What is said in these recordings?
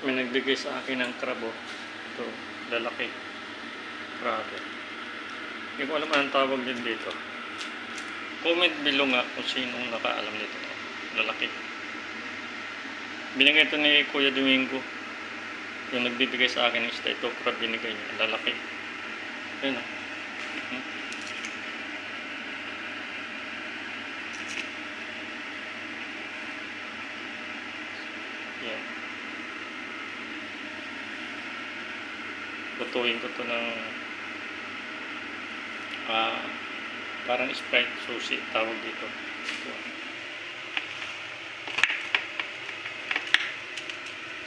May nagbigay sa akin ng krabo. Ito, lalaki. Grabe. Hindi ko alam anong tawag din dito. Comment below nga kung sinong nakaalam nito. Lalaki. Binigay ito ni Kuya Domingo. Yung nagbibigay sa akin ng isda. Ito, crab binigay niya. Lalaki. Ayan o. Yan. Lutuin ko ito ng parang Sprite sushi tawag dito.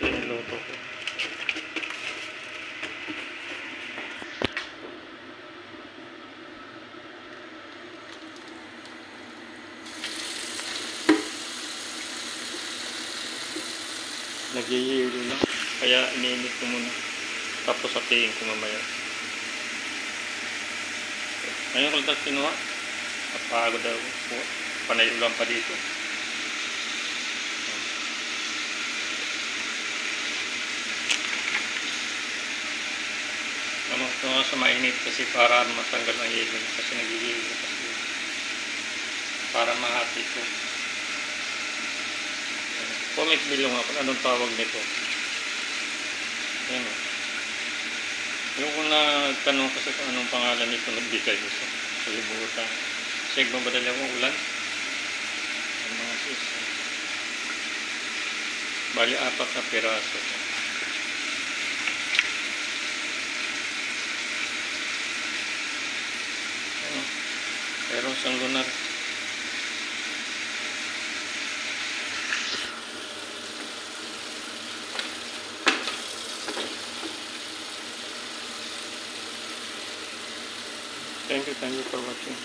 Ito yung luto ko. Nagyayelo na, kaya iniinit ko muna, tapos satiin ko mamaya. Ngayon ko lang kinuha, napagod ako, panay ulan pa dito. Ito nga sa mainit kasi para matanggal ang yelo kasi nagigilo kasi para mahati ko. Comment below nga kung anong tawag nito. Ayan o. Yung kung nagtanong kasi kung anong pangalan nito, nagbigay ko sa kalibutan. Kasi magbadali akong ulan. Ang mga sis. Bali 4 na piraso. Ayan o. Meron siyang lunar. Thank you for watching.